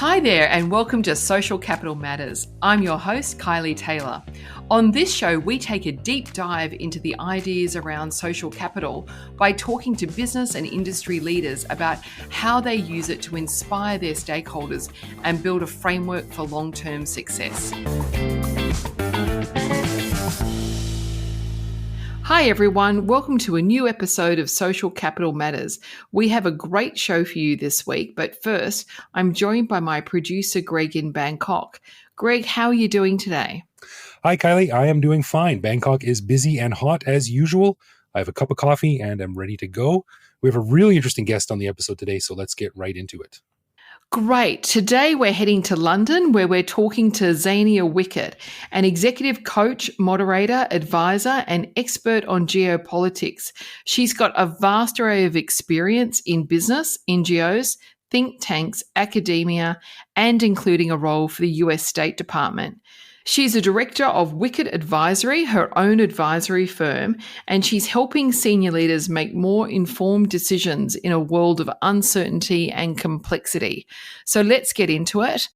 Hi there, and welcome to Social Capital Matters. I'm your host, Kylie Taylor. On this show, we take a deep dive into the ideas around social capital by talking to business and industry leaders about how they use it to inspire their stakeholders and build a framework for long-term success. Hi everyone, welcome to a new episode of Social Capital Matters. We have a great show for you this week, but first, I'm joined by my producer, Greg, in Bangkok. Greg, how are you doing today? Hi, Kylie. I am doing fine. Bangkok is busy and hot as usual. I have a cup of coffee and I'm ready to go. We have a really interesting guest on the episode today, so let's get right into it. Great. Today we're heading to London where we're talking to Xenia Wickett, an executive coach, moderator, advisor, and expert on geopolitics. She's got a vast array of experience in business, NGOs, think tanks, academia, and including a role for the US State Department. She's a director of Wickett Advisory, her own advisory firm, and she's helping senior leaders make more informed decisions in a world of uncertainty and complexity. So let's get into it.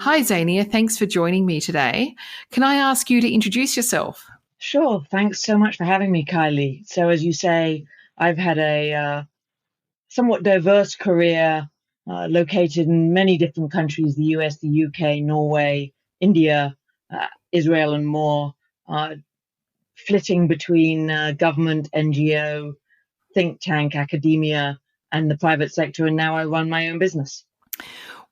Hi, Xenia. Thanks for joining me today. Can I ask you to introduce yourself? Sure. Thanks so much for having me, Kylie. So as you say, I've had a somewhat diverse career located in many different countries, the US, the UK, Norway, India, Israel, and more, flitting between government, NGO, think tank, academia, and the private sector. And now I run my own business.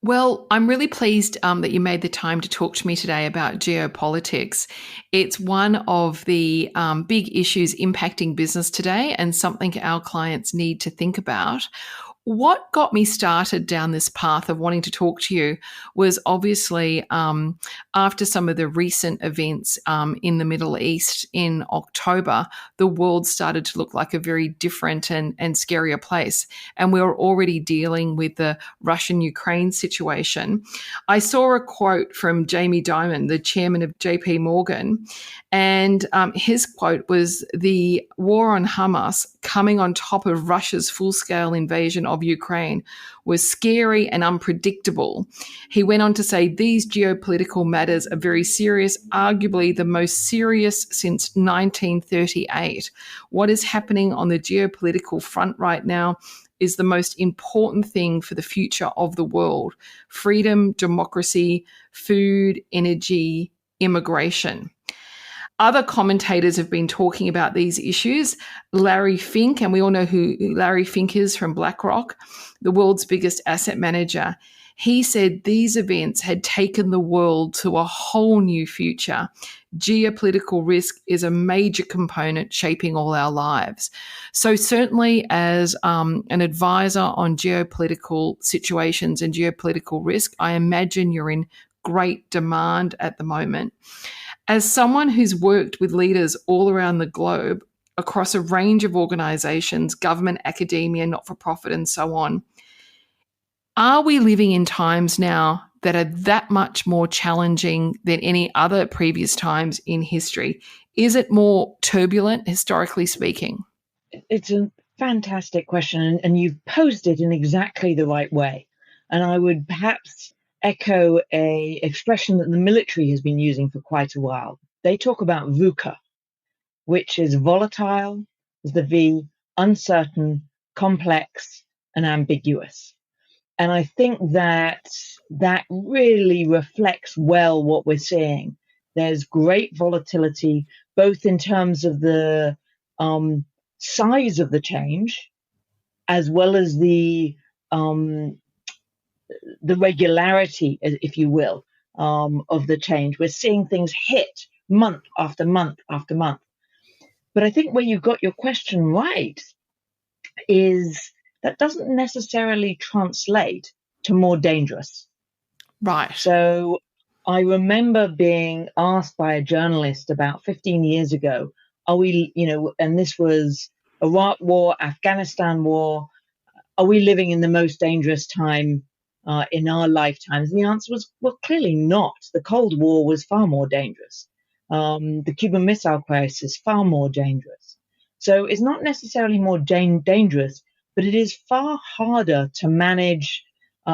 Well, I'm really pleased that you made the time to talk to me today about geopolitics. It's one of the big issues impacting business today and something our clients need to think about. What got me started down this path of wanting to talk to you was obviously after some of the recent events in the Middle East in October, the world started to look like a very different and scarier place. And we were already dealing with the Russian-Ukraine situation. I saw a quote from Jamie Dimon, the chairman of JP Morgan, and his quote was, "The war on Hamas coming on top of Russia's full-scale invasion of Ukraine was scary and unpredictable." He went on to say, "These geopolitical matters are very serious, arguably the most serious since 1938. What is happening on the geopolitical front right now is the most important thing for the future of the world: freedom, democracy, food, energy, immigration." Other commentators have been talking about these issues. Larry Fink, and we all know who Larry Fink is from BlackRock, the world's biggest asset manager. He said these events had taken the world to a whole new future. Geopolitical risk is a major component shaping all our lives. So certainly as an advisor on geopolitical situations and geopolitical risk, I imagine you're in great demand at the moment. As someone who's worked with leaders all around the globe across a range of organizations, government, academia, not-for-profit, and so on, are we living in times now that are that much more challenging than any other previous times in history? Is it more turbulent, historically speaking? It's a fantastic question, and you've posed it in exactly the right way. And I would perhaps echo a expression that the military has been using for quite a while. They talk about VUCA, which is volatile, is the V, uncertain, complex, and ambiguous. And I think that really reflects well what we're seeing. There's great volatility, both in terms of the size of the change, as well as the regularity, if you will, of the change. We're seeing things hit month after month after month. But I think where you got your question right is that doesn't necessarily translate to more dangerous. Right. So I remember being asked by a journalist about 15 years ago, are we, and this was Iraq war, Afghanistan war, are we living in the most dangerous time in our lifetimes? And the answer was, well, clearly not. The Cold War was far more dangerous. The Cuban Missile Crisis, far more dangerous. So it's not necessarily more dangerous, but it is far harder to manage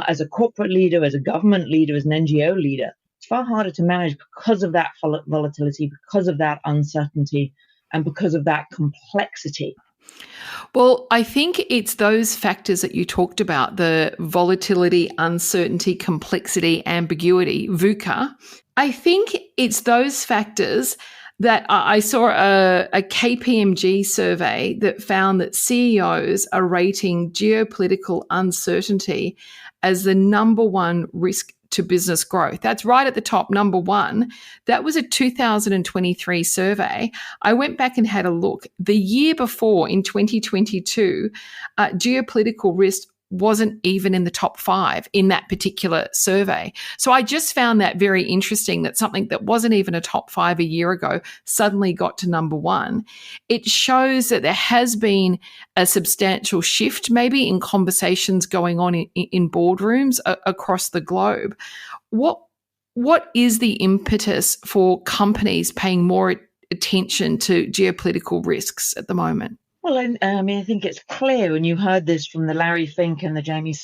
as a corporate leader, as a government leader, as an NGO leader. It's far harder to manage because of that volatility, because of that uncertainty, and because of that complexity. Well, I think it's those factors that you talked about, the volatility, uncertainty, complexity, ambiguity, VUCA. I think it's those factors that I saw a KPMG survey that found that CEOs are rating geopolitical uncertainty as the number one risk to business growth. That's right at the top, number one. That was a 2023 survey. I went back and had a look. The year before, in 2022, geopolitical risk wasn't even in the top 5 in that particular survey. So I just found that very interesting, that something that wasn't even a top 5 a year ago suddenly got to number 1. It shows that there has been a substantial shift maybe in conversations going on in boardrooms across the globe. What is the impetus for companies paying more attention to geopolitical risks at the moment? Well, I think it's clear, and you heard this from the Larry Fink and the Jamie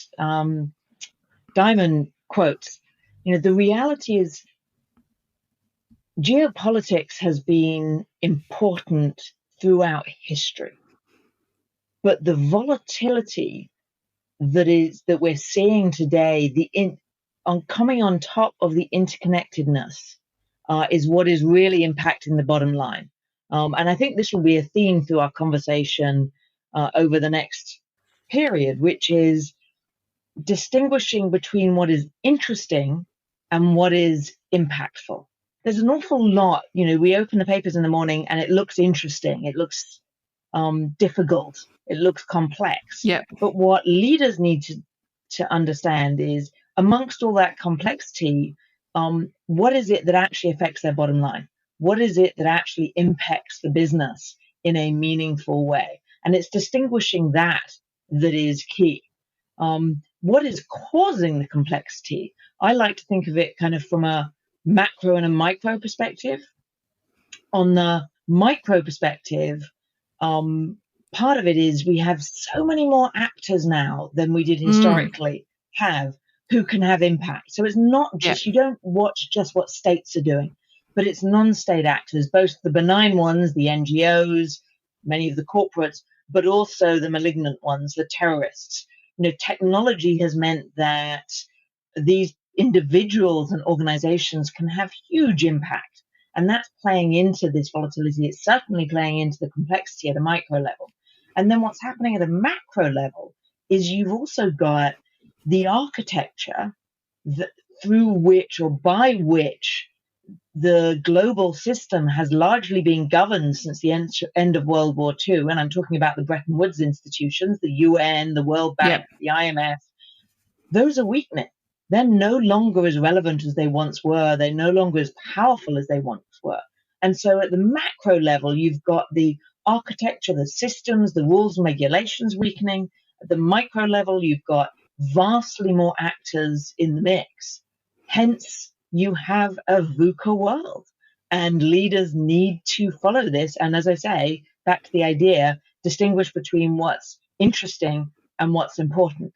Dimon quotes. The reality is geopolitics has been important throughout history, but the volatility that we're seeing today, coming on top of the interconnectedness, is what is really impacting the bottom line. And I think this will be a theme through our conversation over the next period, which is distinguishing between what is interesting and what is impactful. There's an awful lot, we open the papers in the morning and it looks interesting. It looks difficult. It looks complex. Yep. But what leaders need to understand is, amongst all that complexity, what is it that actually affects their bottom line? What is it that actually impacts the business in a meaningful way? And it's distinguishing that is key. What is causing the complexity? I like to think of it kind of from a macro and a micro perspective. On the micro perspective, part of it is we have so many more actors now than we did historically have who can have impact. So it's not just, you don't watch just what states are doing, but it's non-state actors, both the benign ones, the NGOs, many of the corporates, but also the malignant ones, the terrorists. Technology has meant that these individuals and organizations can have huge impact. And that's playing into this volatility. It's certainly playing into the complexity at a micro level. And then what's happening at a macro level is you've also got the architecture through which or by which the global system has largely been governed since the end of World War II. And I'm talking about the Bretton Woods institutions, the UN, the World Bank, the IMF. Those are weakening. They're no longer as relevant as they once were. They're no longer as powerful as they once were. And so at the macro level, you've got the architecture, the systems, the rules and regulations weakening. At the micro level, you've got vastly more actors in the mix. Hence, you have a VUCA world, and leaders need to follow this. And as I say, back to the idea, distinguish between what's interesting and what's important.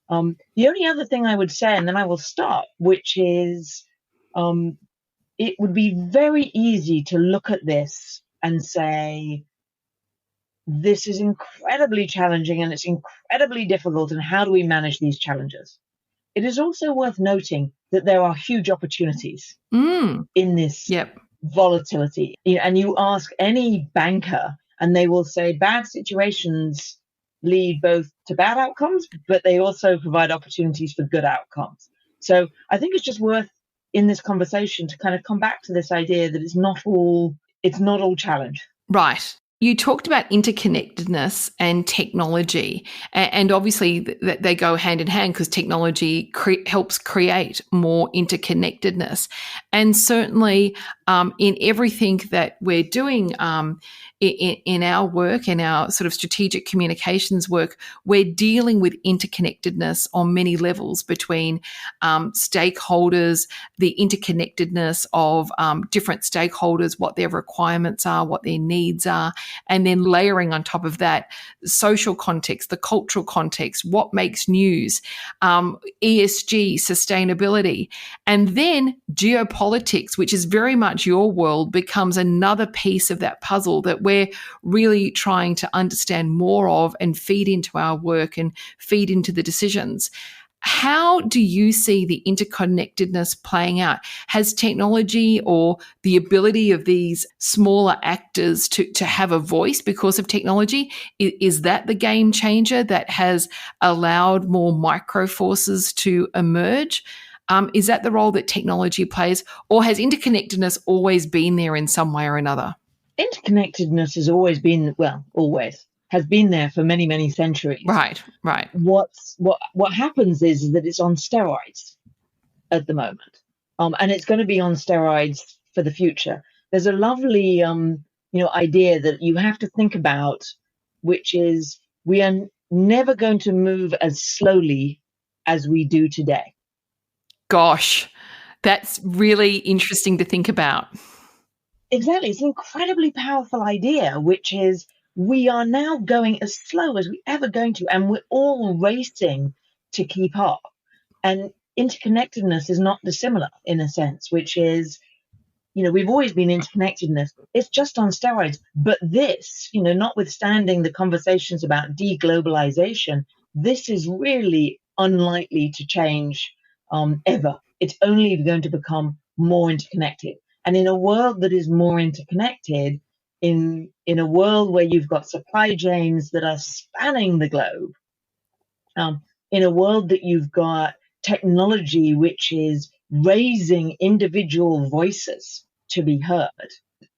The only other thing I would say, and then I will stop, which is it would be very easy to look at this and say, this is incredibly challenging and it's incredibly difficult, and how do we manage these challenges? It is also worth noting that there are huge opportunities in this volatility. And you ask any banker and they will say bad situations lead both to bad outcomes, but they also provide opportunities for good outcomes. So I think it's just worth in this conversation to kind of come back to this idea that it's not all challenge. Right. You talked about interconnectedness and technology, and obviously they go hand in hand because technology helps create more interconnectedness. And certainly in everything that we're doing in our work, in our sort of strategic communications work, we're dealing with interconnectedness on many levels between stakeholders, the interconnectedness of different stakeholders, what their requirements are, what their needs are, And then layering on top of that, social context, the cultural context, what makes news, ESG, sustainability, and then geopolitics, which is very much your world, becomes another piece of that puzzle that we're really trying to understand more of and feed into our work and feed into the decisions. How do you see the interconnectedness playing out? Has technology or the ability of these smaller actors to have a voice because of technology, is that the game changer that has allowed more micro forces to emerge? Is that the role that technology plays, or has interconnectedness always been there in some way or another? Interconnectedness has always been, always has been there for many, many centuries. Right. What happens is that it's on steroids at the moment, and it's going to be on steroids for the future. There's a lovely, idea that you have to think about, which is we are never going to move as slowly as we do today. Gosh, that's really interesting to think about. Exactly. It's an incredibly powerful idea, which is we are now going as slow as we ever going to, and we're all racing to keep up. And interconnectedness is not dissimilar in a sense, which is, we've always been interconnectedness. It's just on steroids. But this, notwithstanding the conversations about deglobalisation, this is really unlikely to change ever. It's only going to become more interconnected. And in a world that is more interconnected, in a world where you've got supply chains that are spanning the globe, in a world that you've got technology which is raising individual voices to be heard,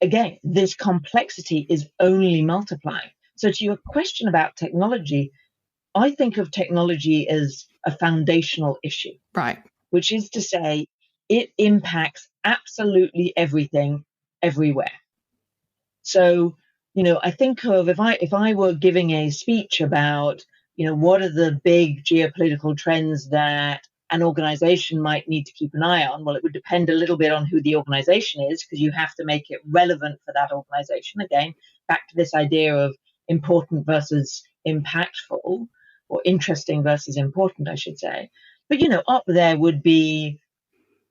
again, this complexity is only multiplying. So to your question about technology, I think of technology as a foundational issue. Right. Which is to say, it impacts absolutely everything, everywhere. So, I think of if I were giving a speech about, what are the big geopolitical trends that an organization might need to keep an eye on? Well, it would depend a little bit on who the organization is, because you have to make it relevant for that organization. Again, back to this idea of important versus impactful, or interesting versus important, I should say. But, up there would be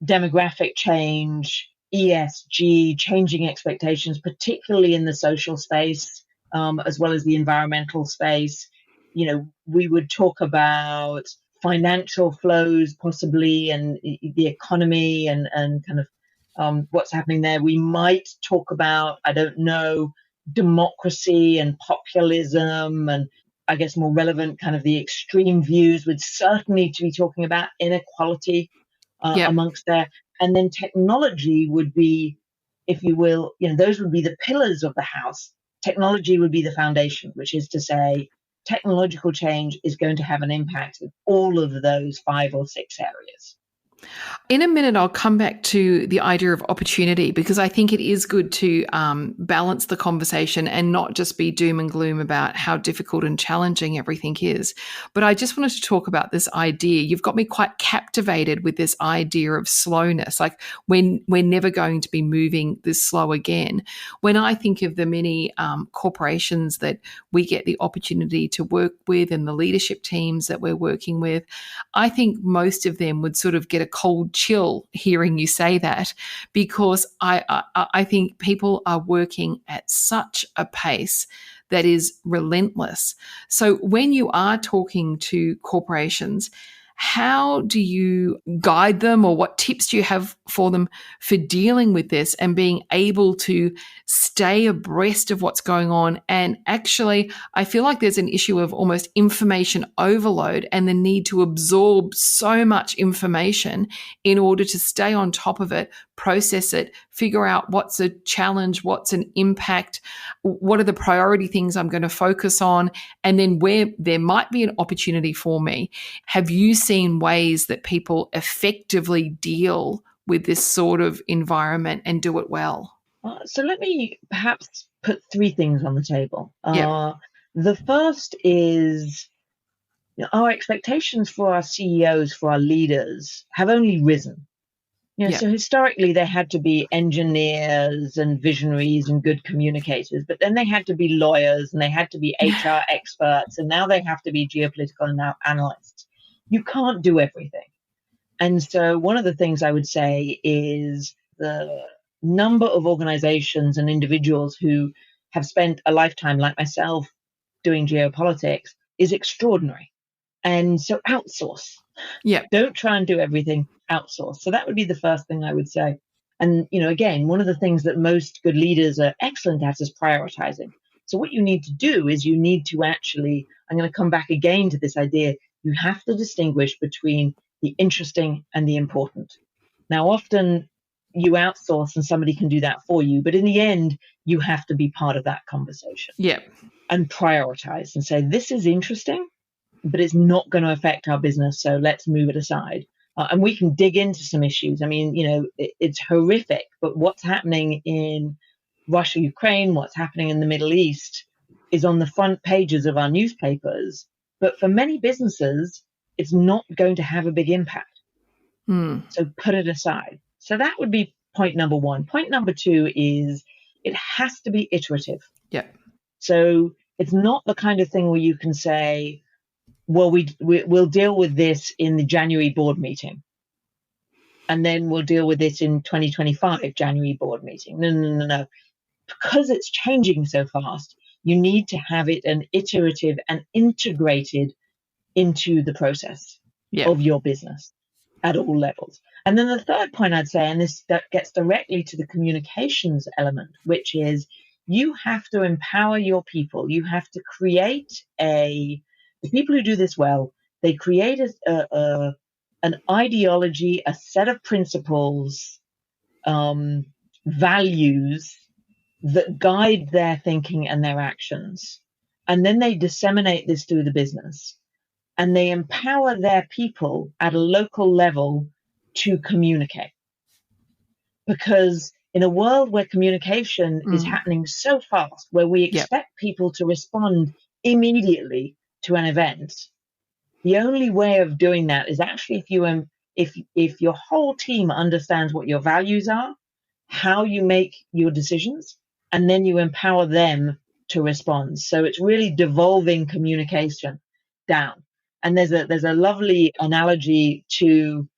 demographic change, ESG, changing expectations, particularly in the social space, as well as the environmental space. We would talk about financial flows possibly, and the economy and kind of what's happening there. We might talk about, I don't know, democracy and populism, and I guess more relevant kind of the extreme views would certainly to be talking about inequality amongst there. And then technology would be, if you will, those would be the pillars of the house. Technology would be the foundation, which is to say technological change is going to have an impact in all of those 5 or 6 areas. In a minute, I'll come back to the idea of opportunity, because I think it is good to balance the conversation and not just be doom and gloom about how difficult and challenging everything is. But I just wanted to talk about this idea. You've got me quite captivated with this idea of slowness, like when we're never going to be moving this slow again. When I think of the many corporations that we get the opportunity to work with and the leadership teams that we're working with, I think most of them would sort of get a cold chill hearing you say that, because I think people are working at such a pace that is relentless. So when you are talking to corporations, how do you guide them, or what tips do you have for them for dealing with this and being able to stay abreast of what's going on? And actually, I feel like there's an issue of almost information overload and the need to absorb so much information in order to stay on top of it, process it, figure out what's a challenge, what's an impact, what are the priority things I'm going to focus on, and then where there might be an opportunity for me. Have you seen ways that people effectively deal with this sort of environment and do it well? So let me perhaps put 3 things on the table. Yep. The first is our expectations for our CEOs, for our leaders, have only risen. Yeah. So historically there had to be engineers and visionaries and good communicators, but then they had to be lawyers and they had to be HR experts, and now they have to be geopolitical analysts. You can't do everything. And so one of the things I would say is the number of organizations and individuals who have spent a lifetime, like myself, doing geopolitics is extraordinary. And so outsource. Yeah. Don't try and do everything, outsource. So that would be the first thing I would say. And, again, one of the things that most good leaders are excellent at is prioritizing. So what you need to do is you need to actually, I'm going to come back again to this idea, you have to distinguish between the interesting and the important. Now, often you outsource and somebody can do that for you, but in the end, you have to be part of that conversation. Yeah. And prioritize and say, this is interesting, but it's not going to affect our business, so let's move it aside. And we can dig into some issues. I mean, it's horrific, but what's happening in Russia, Ukraine, what's happening in the Middle East is on the front pages of our newspapers. But for many businesses, it's not going to have a big impact. So put it aside. So that would be point number one. Point number two is it has to be iterative. Yeah. So it's not the kind of thing where you can say, well, we'll deal with this in the January board meeting, and then we'll deal with it in 2025 January board meeting. No. Because it's changing so fast, you need to have it an iterative and integrated into the process of your business at all levels. And then the third point I'd say, and that gets directly to the communications element, which is you have to empower your people. You have to create the people who do this well, they create an ideology, a set of principles, values that guide their thinking and their actions. And then they disseminate this through the business. And they empower their people at a local level to communicate. Because in a world where communication is happening so fast, where we expect people to respond immediately to an event, the only way of doing that is actually if your whole team understands what your values are, how you make your decisions, and then you empower them to respond. So it's really devolving communication down. And there's a lovely analogy to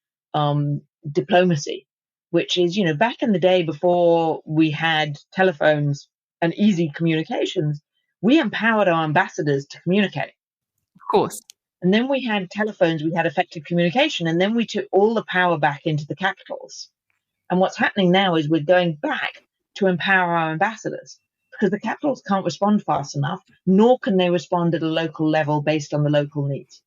diplomacy, which is, back in the day before we had telephones and easy communications, we empowered our ambassadors to communicate. Of course. And then we had telephones, we had effective communication, and then we took all the power back into the capitals. And what's happening now is we're going back to empower our ambassadors, because the capitals can't respond fast enough, nor can they respond at a local level based on the local needs.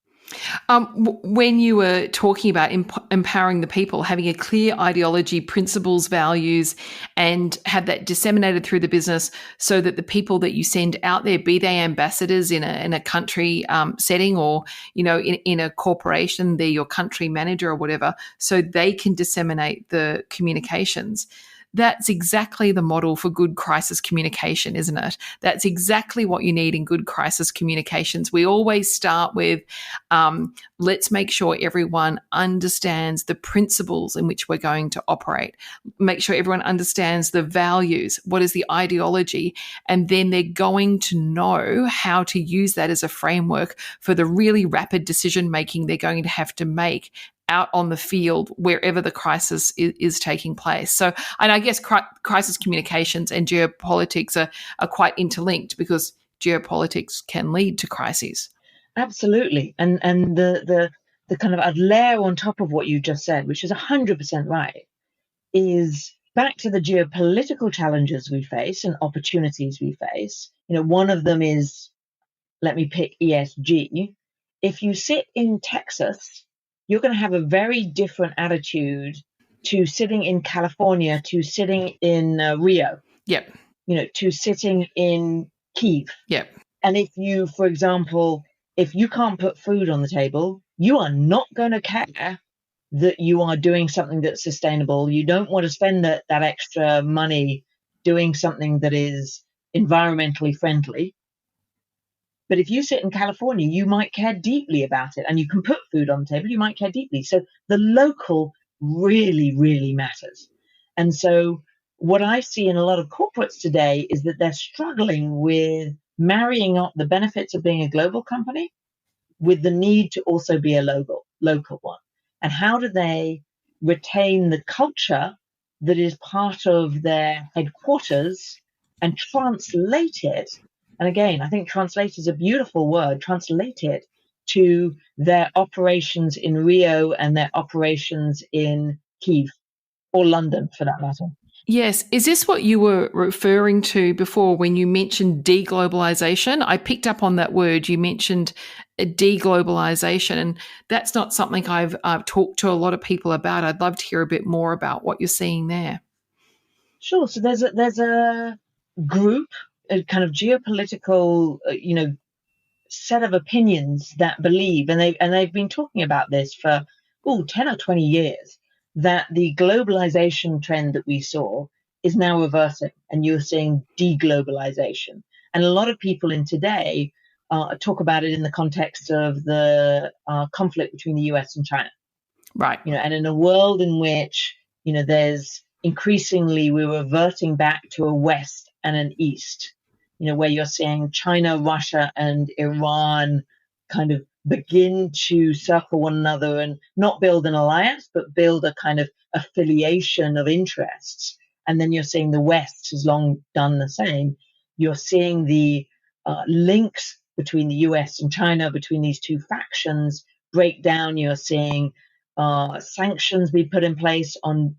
When you were talking about empowering the people, having a clear ideology, principles, values, and have that disseminated through the business so that the people that you send out there, be they ambassadors in a country setting or, in a corporation, they're your country manager or whatever, so they can disseminate the communications. That's exactly the model for good crisis communication, isn't it? That's exactly what you need in good crisis communications. We always start with, let's make sure everyone understands the principles in which we're going to operate. Make sure everyone understands the values. What is the ideology? And then they're going to know how to use that as a framework for the really rapid decision making they're going to have to make out on the field wherever the crisis is taking place. So, and I guess crisis communications and geopolitics are quite interlinked, because geopolitics can lead to crises. Absolutely. And the kind of a layer on top of what you just said, which is 100% right, is back to the geopolitical challenges we face and opportunities we face. One of them is, let me pick ESG. If you sit in Texas, you're going to have a very different attitude to sitting in California, to sitting in Rio. Yep. To sitting in Kyiv. Yep. And if you, for example, if you can't put food on the table, you are not going to care that you are doing something that's sustainable. You don't want to spend that extra money doing something that is environmentally friendly. But if you sit in California, you might care deeply about it, and you can put food on the table, you might care deeply. So the local really, really matters. And so what I see in a lot of corporates today is that they're struggling with marrying up the benefits of being a global company with the need to also be a local one. And how do they retain the culture that is part of their headquarters and translate it? And again, I think translate is a beautiful word, translate it to their operations in Rio and their operations in Kyiv or London for that matter. Yes. Is this what you were referring to before when you mentioned deglobalisation? I picked up on that word. You mentioned deglobalisation, and that's not something I've talked to a lot of people about. I'd love to hear a bit more about what you're seeing there. Sure. So there's a group, a kind of geopolitical, set of opinions that believe, and they've been talking about this for 10 or 20 years, that the globalization trend that we saw is now reversing, and you're seeing deglobalization. And a lot of people in today talk about it in the context of the conflict between the US and China. Right. And in a world in which, there's increasingly we're reverting back to a West and an East, where you're seeing China, Russia, and Iran kind of begin to circle one another and not build an alliance, but build a kind of affiliation of interests. And then you're seeing the West has long done the same. You're seeing the links between the US and China, between these two factions, break down. You're seeing sanctions be put in place on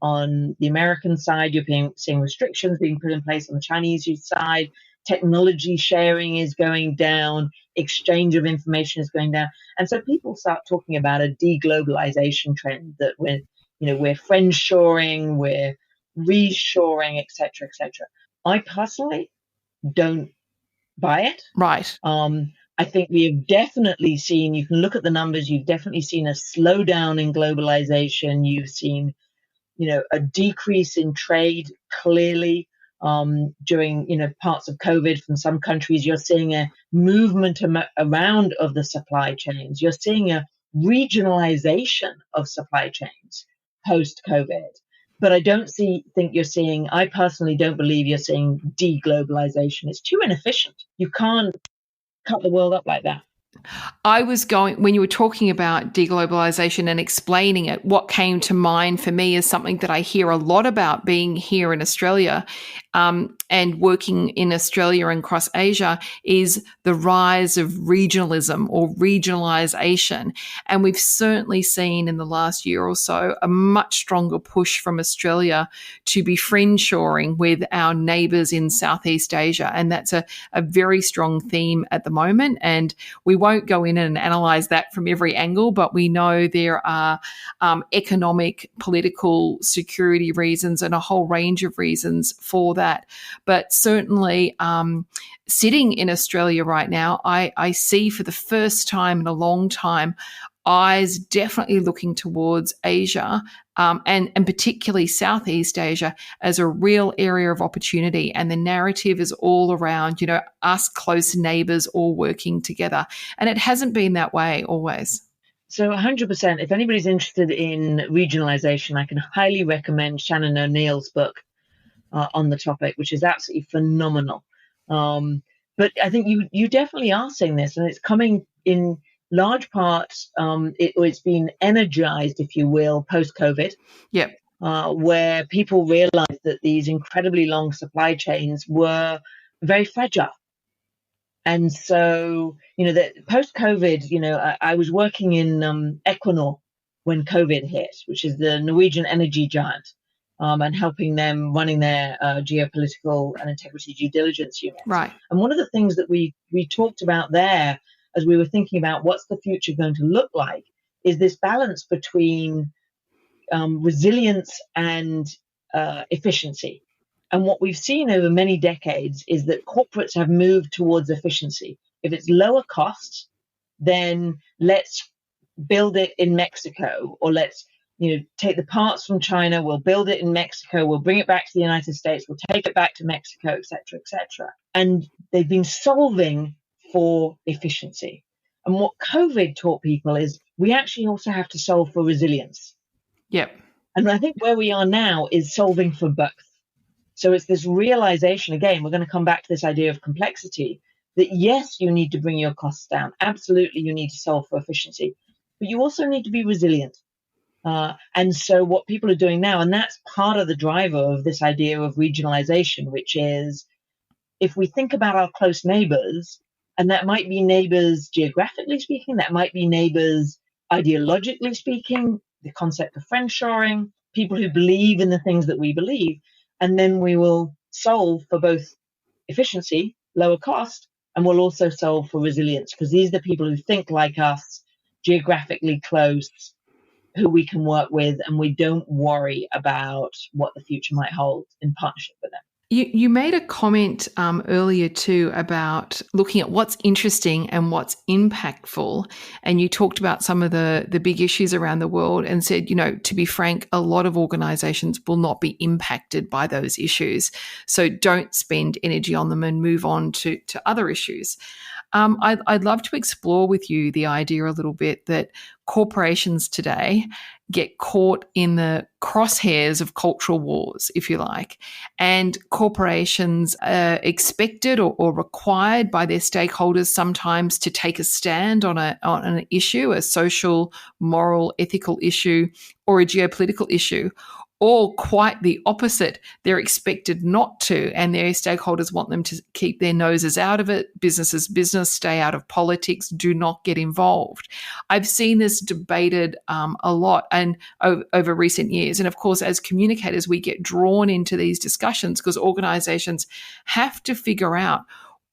the American side. You're seeing restrictions being put in place on the Chinese side. Technology sharing is going down. Exchange of information is going down. And so people start talking about a deglobalization trend, that we're friendshoring, we're reshoring, et cetera, et cetera. I personally don't buy it. Right. I think we have definitely seen, you can look at the numbers, you've definitely seen a slowdown in globalization. You've seen, a decrease in trade clearly during, parts of COVID from some countries. You're seeing a movement around of the supply chains. You're seeing a regionalization of supply chains post-COVID. But I I personally don't believe you're seeing deglobalization. It's too inefficient. You can't cut the world up like that. When you were talking about deglobalization and explaining it, what came to mind for me is something that I hear a lot about being here in Australia and working in Australia and across Asia, is the rise of regionalism or regionalisation. And we've certainly seen in the last year or so a much stronger push from Australia to be friendshoring with our neighbours in Southeast Asia. And that's a very strong theme at the moment. And we won't go in and analyse that from every angle, but we know there are economic, political, security reasons and a whole range of reasons for that. But certainly sitting in Australia right now, I see for the first time in a long time eyes definitely looking towards Asia and particularly Southeast Asia as a real area of opportunity. And the narrative is all around, us close neighbours all working together. And it hasn't been that way always. So 100%. If anybody's interested in regionalisation, I can highly recommend Shannon O'Neill's book on the topic, which is absolutely phenomenal. But I think you definitely are seeing this, and it's coming in large part. It's been energized, if you will, post-COVID. Yep. Where people realized that these incredibly long supply chains were very fragile. And so, that post-COVID, I was working in Equinor when COVID hit, which is the Norwegian energy giant, and helping them running their geopolitical and integrity due diligence unit. Right. And one of the things that we talked about there, as we were thinking about what's the future going to look like, is this balance between resilience and efficiency. And what we've seen over many decades is that corporates have moved towards efficiency. If it's lower cost, then let's build it in Mexico, or let's take the parts from China, we'll build it in Mexico, we'll bring it back to the United States, we'll take it back to Mexico, et cetera, et cetera. And they've been solving for efficiency. And what COVID taught people is we actually also have to solve for resilience. Yep. And I think where we are now is solving for both. So it's this realization, again, we're going to come back to this idea of complexity, that yes, you need to bring your costs down. Absolutely, you need to solve for efficiency, but you also need to be resilient. And so what people are doing now, and that's part of the driver of this idea of regionalisation, which is if we think about our close neighbours, and that might be neighbours geographically speaking, that might be neighbours ideologically speaking, the concept of friendshoring, people who believe in the things that we believe, and then we will solve for both efficiency, lower cost, and we'll also solve for resilience, because these are the people who think like us, geographically close, who we can work with, and we don't worry about what the future might hold in partnership with them. You made a comment earlier too about looking at what's interesting and what's impactful. And you talked about some of the big issues around the world and said, to be frank, a lot of organizations will not be impacted by those issues. So don't spend energy on them and move on to other issues. I'd love to explore with you the idea a little bit that corporations today get caught in the crosshairs of cultural wars, if you like, and corporations are expected or required by their stakeholders sometimes to take a stand on an issue, a social, moral, ethical issue, or a geopolitical issue. Or quite the opposite, they're expected not to, and their stakeholders want them to keep their noses out of it. Business is business, stay out of politics, do not get involved. I've seen this debated a lot and over recent years. And of course, as communicators, we get drawn into these discussions because organizations have to figure out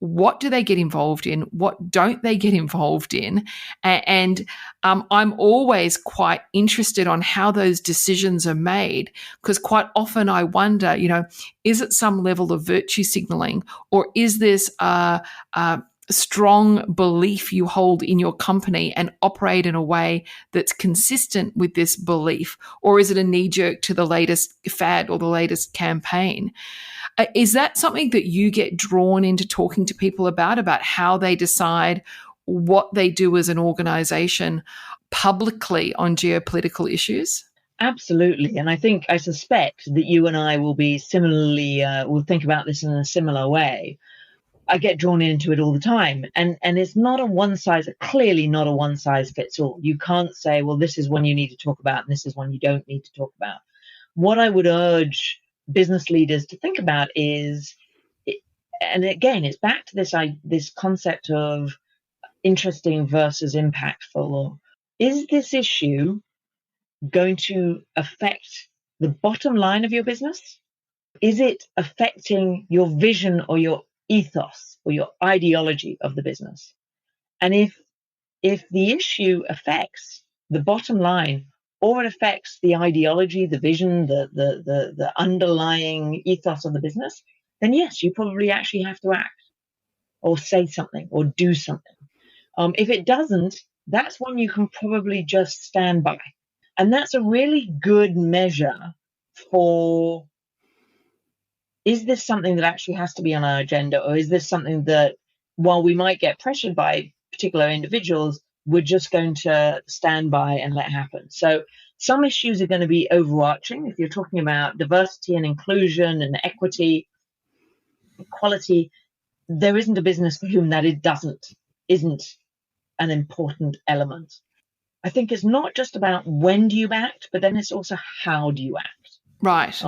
what do they get involved in? What don't they get involved in? And I'm always quite interested on how those decisions are made, because quite often I wonder, is it some level of virtue signaling, or is this a strong belief you hold in your company and operate in a way that's consistent with this belief? Or is it a knee-jerk to the latest fad or the latest campaign? Is that something that you get drawn into talking to people about how they decide what they do as an organization publicly on geopolitical issues? Absolutely. And I suspect that you and I will be similarly, will think about this in a similar way. I get drawn into it all the time. And it's not clearly not a one size fits all. You can't say, well, this is one you need to talk about and this is one you don't need to talk about. What I would urge business leaders to think about is, and again, it's back to this concept of interesting versus impactful. Is this issue going to affect the bottom line of your business? Is it affecting your vision or your ethos or your ideology of the business? And if the issue affects the bottom line, or it affects the ideology, the vision, the underlying ethos of the business, then yes, you probably actually have to act or say something or do something. If it doesn't, that's one you can probably just stand by. And that's a really good measure for, is this something that actually has to be on our agenda, or is this something that, while we might get pressured by particular individuals, we're just going to stand by and let happen? So some issues are going to be overarching. If you're talking about diversity and inclusion and equity, equality, there isn't a business for whom that isn't an important element. I think it's not just about when do you act, but then it's also how do you act. Right.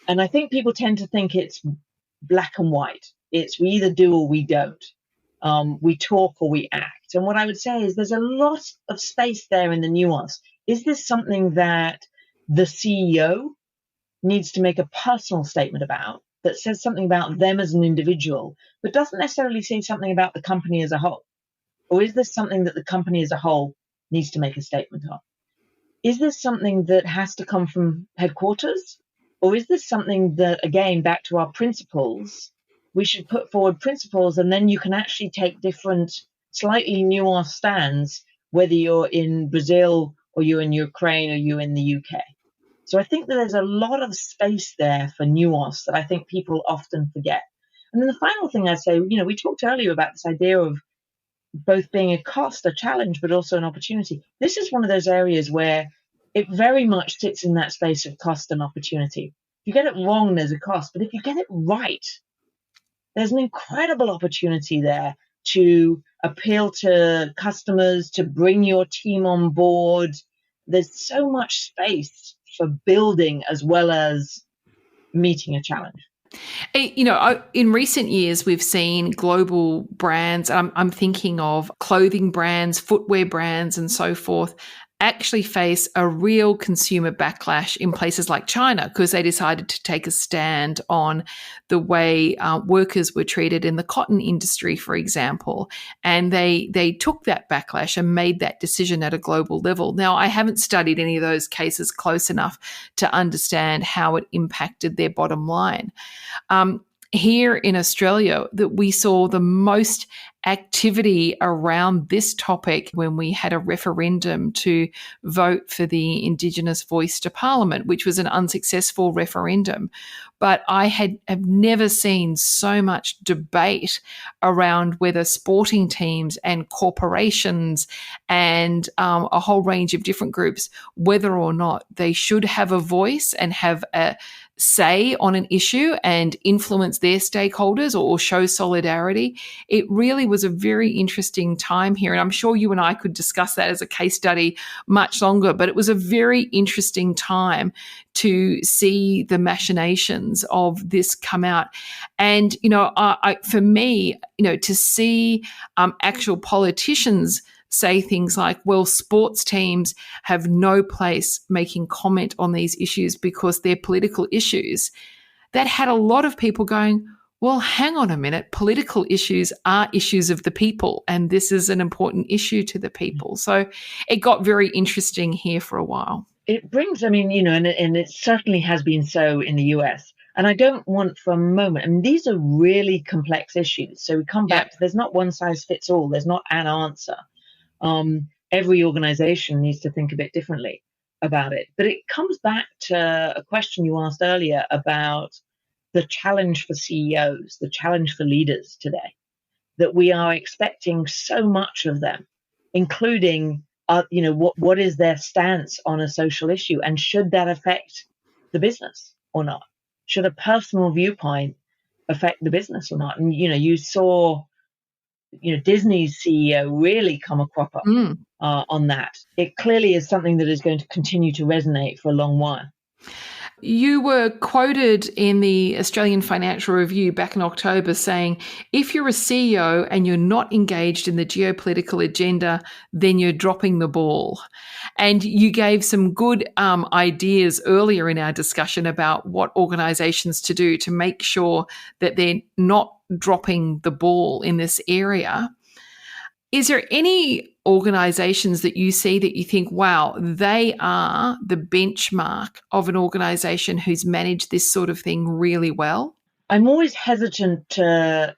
And I think people tend to think it's black and white. It's we either do or we don't. We talk or we act. And what I would say is there's a lot of space there in the nuance. Is this something that the CEO needs to make a personal statement about, that says something about them as an individual, but doesn't necessarily say something about the company as a whole? Or is this something that the company as a whole needs to make a statement on? Is this something that has to come from headquarters? Or is this something that, again, back to our principles, we should put forward principles, and then you can actually take different, slightly nuanced stands, whether you're in Brazil or you're in Ukraine or you're in the UK. So I think that there's a lot of space there for nuance that I think people often forget. And then the final thing I'd say, we talked earlier about this idea of both being a cost, a challenge, but also an opportunity. This is one of those areas where it very much sits in that space of cost and opportunity. If you get it wrong, there's a cost, but if you get it right, there's an incredible opportunity there to appeal to customers, to bring your team on board. There's so much space for building as well as meeting a challenge. In recent years, we've seen global brands, I'm thinking of clothing brands, footwear brands, and so forth, actually face a real consumer backlash in places like China because they decided to take a stand on the way workers were treated in the cotton industry, for example. And they took that backlash and made that decision at a global level. Now, I haven't studied any of those cases close enough to understand how it impacted their bottom line. Here in Australia, that we saw the most activity around this topic when we had a referendum to vote for the Indigenous voice to Parliament, which was an unsuccessful referendum. But I have never seen so much debate around whether sporting teams and corporations and a whole range of different groups, whether or not they should have a voice and have a say on an issue and influence their stakeholders or show solidarity. It really was a very interesting time here. And I'm sure you and I could discuss that as a case study much longer, but it was a very interesting time to see the machinations of this come out. And, for me, to see actual politicians say things like, well, sports teams have no place making comment on these issues because they're political issues. That had a lot of people going, well, hang on a minute, political issues are issues of the people, and this is an important issue to the people. So it got very interesting here for a while. It brings, and it certainly has been so in the US. And I don't want for a moment, and these are really complex issues. So we come back to, there's not one size fits all. There's not an answer. Every organization needs to think a bit differently about it. But it comes back to a question you asked earlier about the challenge for CEOs, the challenge for leaders today, that we are expecting so much of them, including, what is their stance on a social issue, and should that affect the business or not? Should a personal viewpoint affect the business or not? And, you saw Disney's CEO really come a cropper on that. It clearly is something that is going to continue to resonate for a long while. You were quoted in the Australian Financial Review back in October saying, if you're a CEO and you're not engaged in the geopolitical agenda, then you're dropping the ball. And you gave some good ideas earlier in our discussion about what organizations to do to make sure that they're not dropping the ball in this area. Is there any organizations that you see that you think, wow, they are the benchmark of an organization who's managed this sort of thing really well? I'm always hesitant to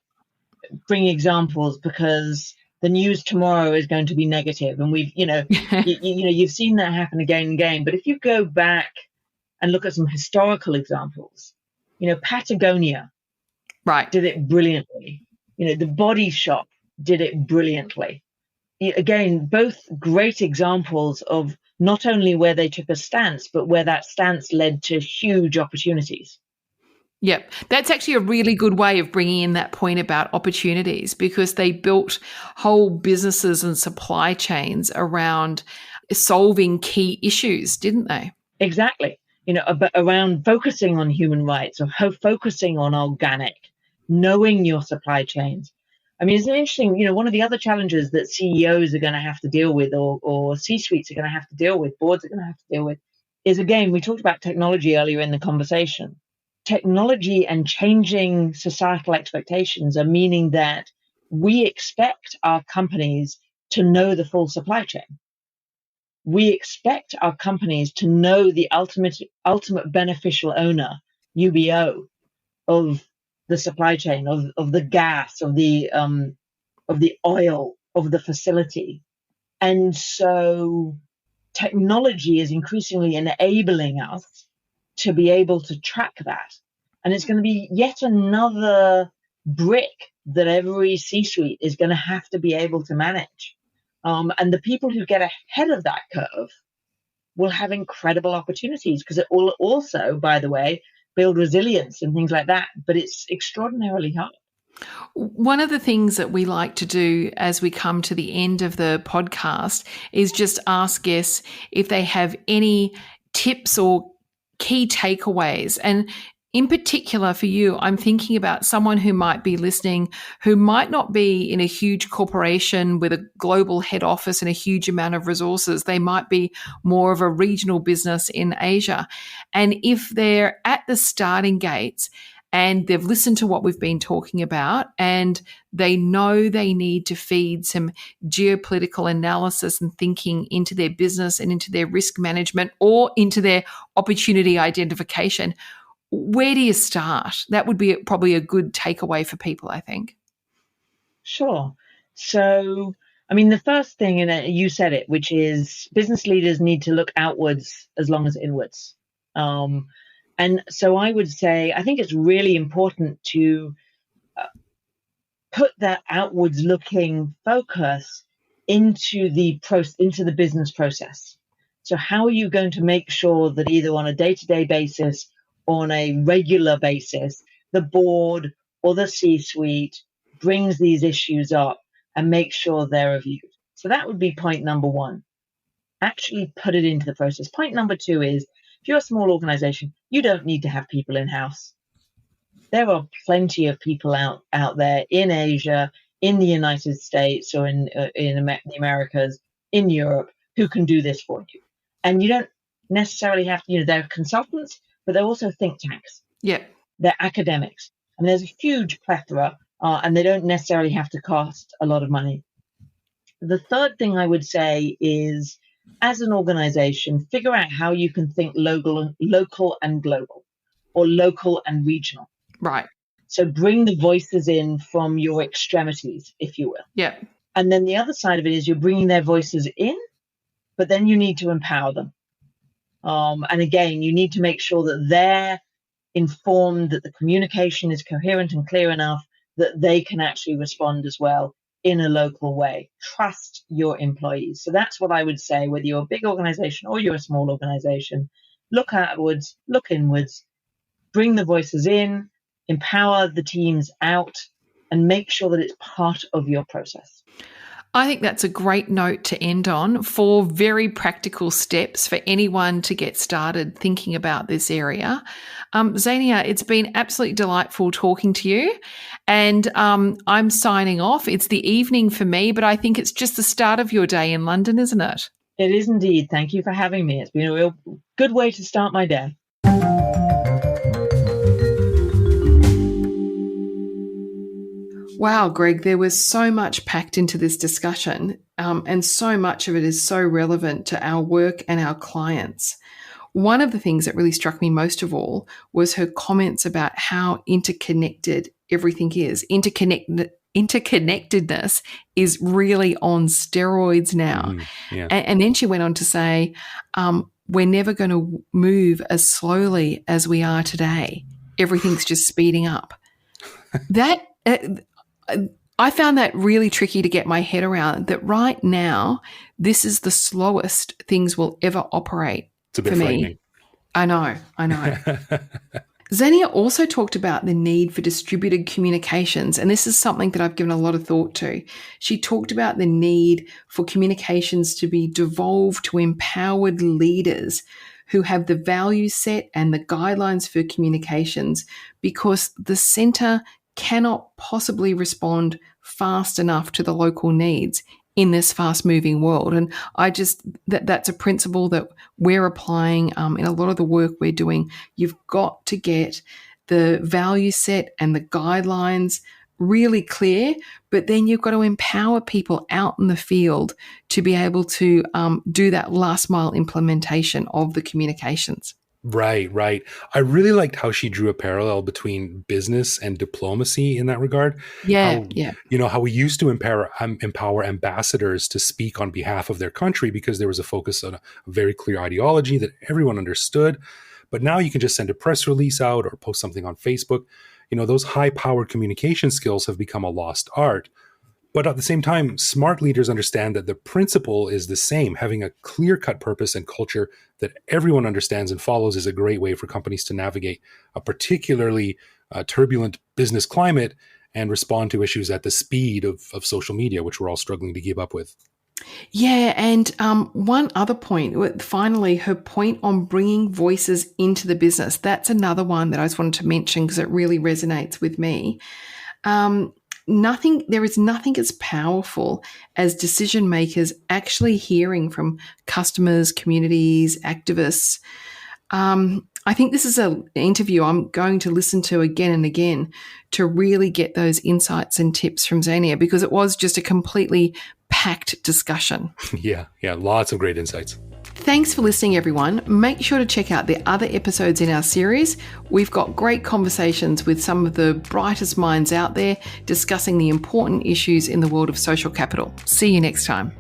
bring examples because the news tomorrow is going to be negative. And we've, you've seen that happen again and again. But if you go back and look at some historical examples, Patagonia did it brilliantly. The Body Shop did it brilliantly. Again, both great examples of not only where they took a stance, but where that stance led to huge opportunities. Yep. That's actually a really good way of bringing in that point about opportunities, because they built whole businesses and supply chains around solving key issues, didn't they? Exactly. Around focusing on human rights or focusing on organic, knowing your supply chains. It's interesting, one of the other challenges that CEOs are going to have to deal with, or C-suites are going to have to deal with, boards are going to have to deal with, is, again, we talked about technology earlier in the conversation. Technology and changing societal expectations are meaning that we expect our companies to know the full supply chain. We expect our companies to know the ultimate beneficial owner, UBO, of the supply chain, of the gas, of the oil, of the facility. And so technology is increasingly enabling us to be able to track that. And it's going to be yet another brick that every C-suite is going to have to be able to manage. And the people who get ahead of that curve will have incredible opportunities because it will also, by the way, build resilience and things like that. But it's extraordinarily hard. One of the things that we like to do as we come to the end of the podcast is just ask guests if they have any tips or key takeaways. And in particular for you, I'm thinking about someone who might be listening who might not be in a huge corporation with a global head office and a huge amount of resources. They might be more of a regional business in Asia. And if they're at the starting gates and they've listened to what we've been talking about and they know they need to feed some geopolitical analysis and thinking into their business and into their risk management or into their opportunity identification, where do you start? That would be probably a good takeaway for people, I think. Sure. So, I mean, the first thing, and you said it, which is business leaders need to look outwards as long as inwards. And so I would say, I think it's really important to put that outwards looking focus into the business process. So how are you going to make sure that either on a day-to-day basis or on a regular basis, the board or the C-suite brings these issues up and makes sure they're reviewed? So that would be point number one. Actually put it into the process. Point number two is, if you're a small organization, you don't need to have people in-house. There are plenty of people out there in Asia, in the United States, or in the Americas, in Europe, who can do this for you. And you don't necessarily have to, they're consultants, but they're also think tanks. Yeah. They're academics. And there's a huge plethora, and they don't necessarily have to cost a lot of money. The third thing I would say is, as an organization, figure out how you can think local and global, or local and regional. Right. So bring the voices in from your extremities, if you will. Yeah. And then the other side of it is you're bringing their voices in, but then you need to empower them. And again, you need to make sure that they're informed, that the communication is coherent and clear enough that they can actually respond as well in a local way. Trust your employees. So that's what I would say, whether you're a big organization or you're a small organization. Look outwards, look inwards, bring the voices in, empower the teams out, and make sure that it's part of your process. I think that's a great note to end on. 4 very practical steps for anyone to get started thinking about this area. Xenia, it's been absolutely delightful talking to you. And I'm signing off. It's the evening for me, but I think it's just the start of your day in London, isn't it? It is indeed. Thank you for having me. It's been a real good way to start my day. Wow, Greg, there was so much packed into this discussion, and so much of it is so relevant to our work and our clients. One of the things that really struck me most of all was her comments about how interconnected everything is. Interconnectedness is really on steroids now. Yeah. And then she went on to say, we're never going to move as slowly as we are today. Everything's just speeding up. I found that really tricky to get my head around, that right now, this is the slowest things will ever operate. It's a bit for frightening. Me. I know. Xenia also talked about the need for distributed communications, and this is something that I've given a lot of thought to. She talked about the need for communications to be devolved to empowered leaders who have the value set and the guidelines for communications, because the centre cannot possibly respond fast enough to the local needs in this fast-moving world. And that's a principle that we're applying in a lot of the work we're doing. You've got to get the value set and the guidelines really clear, but then you've got to empower people out in the field to be able to do that last mile implementation of the communications. Right. I really liked how she drew a parallel between business and diplomacy in that regard. Yeah. How we used to empower ambassadors to speak on behalf of their country because there was a focus on a very clear ideology that everyone understood. But now you can just send a press release out or post something on Facebook. Those high-powered communication skills have become a lost art. But at the same time, smart leaders understand that the principle is the same. Having a clear-cut purpose and culture that everyone understands and follows is a great way for companies to navigate a particularly turbulent business climate and respond to issues at the speed of social media, which we're all struggling to keep up with. Yeah, and one other point, finally, her point on bringing voices into the business. That's another one that I just wanted to mention because it really resonates with me. There is nothing as powerful as decision makers actually hearing from customers, communities, activists. I think this is an interview I'm going to listen to again and again to really get those insights and tips from Xenia, because it was just a completely packed discussion. Yeah, lots of great insights. Thanks for listening, everyone. Make sure to check out the other episodes in our series. We've got great conversations with some of the brightest minds out there discussing the important issues in the world of social capital. See you next time.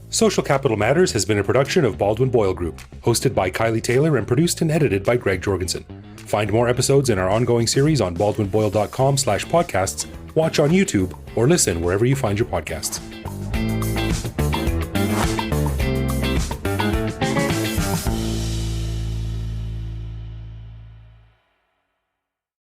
Social Capital Matters has been a production of Baldwin Boyle Group, hosted by Kylie Taylor and produced and edited by Greg Jorgensen. Find more episodes in our ongoing series on baldwinboyle.com/podcasts, watch on YouTube, or listen wherever you find your podcasts.